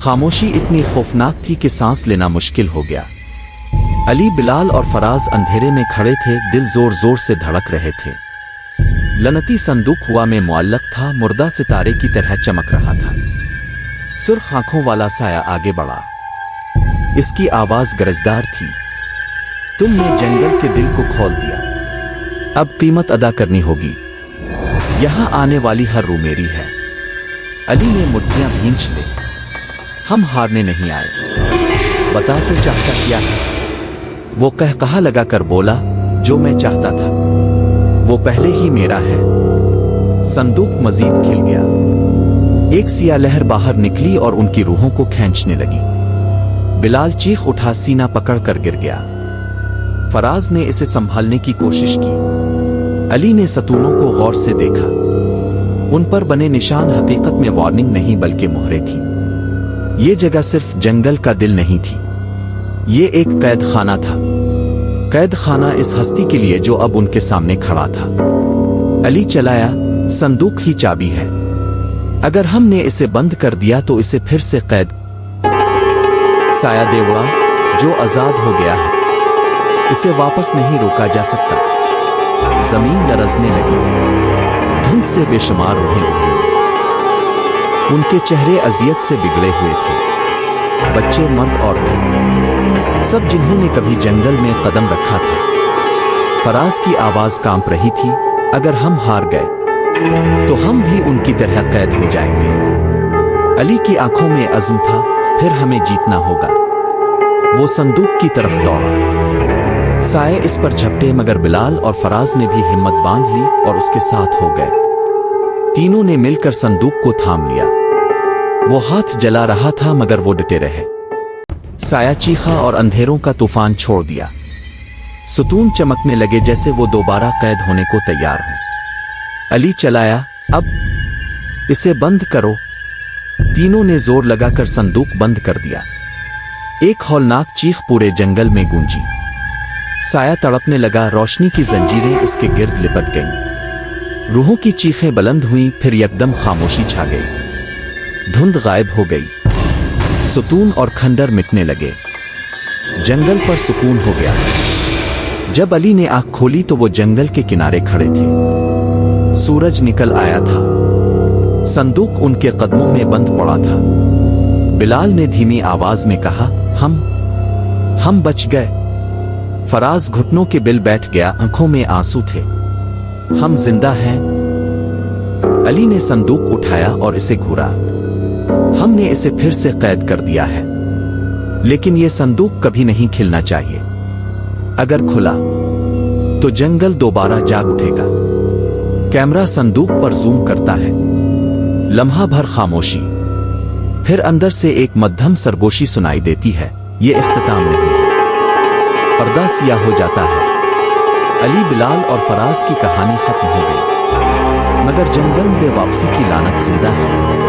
खामोशी इतनी खौफनाक थी कि सांस लेना मुश्किल हो गया। अली, बिलाल और फराज अंधेरे में खड़े थे, दिल जोर जोर से धड़क रहे थे। लनती संदूक हवा में मुअल्लक था, मुर्दा सितारे की तरह चमक रहा था। सुर्ख आंखों वाला साया आगे बढ़ा। इसकी आवाज गरजदार थी। तुमने जंगल के दिल को खोल दिया, अब कीमत अदा करनी होगी। यहां आने वाली हर रूह मेरी है। अली ने मुट्ठियां भींच ली। हम हारने नहीं आए। बता तो चाहता क्या है? वो कहा लगाकर बोला, जो मैं चाहता था वो पहले ही मेरा है। संदूक मजीद खिल गया। एक सिया लहर बाहर निकली और उनकी रूहों को खींचने लगी। बिलाल चीख उठा, सीना पकड़कर गिर गया। फराज ने इसे संभालने की कोशिश की। अली ने सतूनों को गौर से देखा। उन पर बने निशान हकीकत में वार्निंग नहीं बल्कि मोहरें थी। ये जगह सिर्फ जंगल का दिल नहीं थी, ये एक कैद खाना था। कैद खाना इस हस्ती के लिए जो अब उनके सामने खड़ा था। अली चलाया, संदूक ही चाबी है। अगर हमने इसे बंद कर दिया तो इसे फिर से कैद साया देवड़ा जो आजाद हो गया है, इसे वापस नहीं रोका जा सकता। जमीन लरजने लगी। धुंध से बेशुमार रूहें उठी। उनके चेहरे अजियत से बिगड़े हुए थे। बच्चे, मर्द, औरतें, सब जिन्होंने कभी जंगल में कदम रखा था। फराज की आवाज कांप रही थी, अगर हम हार गए तो हम भी उनकी तरह कैद हो जाएंगे। अली की आंखों में अज़्म था, फिर हमें जीतना होगा। वो संदूक की तरफ दौड़ा। साए इस पर झपटे, मगर बिलाल और फराज ने भी हिम्मत बांध ली और उसके साथ हो गए। तीनों ने मिलकर संदूक को थाम लिया। वो हाथ जला रहा था मगर वो डटे रहे। साया चीखा और अंधेरों का तूफान छोड़ दिया। सुतून चमकने लगे जैसे वो दोबारा कैद होने को तैयार हो। अली चलाया, अब इसे बंद करो। तीनों ने जोर लगाकर संदूक बंद कर दिया। एक हौलनाक चीख पूरे जंगल में गूंजी। साया तड़पने लगा, रोशनी की जंजीरें इसके गिर्द लिपट गईं। रूहों की चीखें बुलंद हुईं, फिर यकदम खामोशी छा गई। धुंध गायब हो गई। सुतून और खंडर मिटने लगे। जंगल पर सुकून हो गया। जब अली ने आंख खोली तो वो जंगल के किनारे खड़े थे। सूरज निकल आया था। संदूक उनके कदमों में बंद पड़ा था। बिलाल ने धीमी आवाज में कहा, हम बच गए। फराज घुटनों के बिल बैठ गया, आंखों में आंसू थे। हम जिंदा हैं। अली ने संदूक उठाया और इसे घूरा। हमने इसे फिर से कैद कर दिया है, लेकिन यह संदूक कभी नहीं खिलना चाहिए। अगर खुला तो जंगल दोबारा जाग उठेगा। कैमरा संदूक पर जूम करता है। लम्हा भर खामोशी, फिर अंदर से एक मध्यम सरगोशी सुनाई देती है। यह इख्तिताम नहीं है। पर्दा सिया हो जाता है। अली, बिलाल और फराज की कहानी खत्म हो गई, मगर जंगल में वापसी की लानत जिंदा है।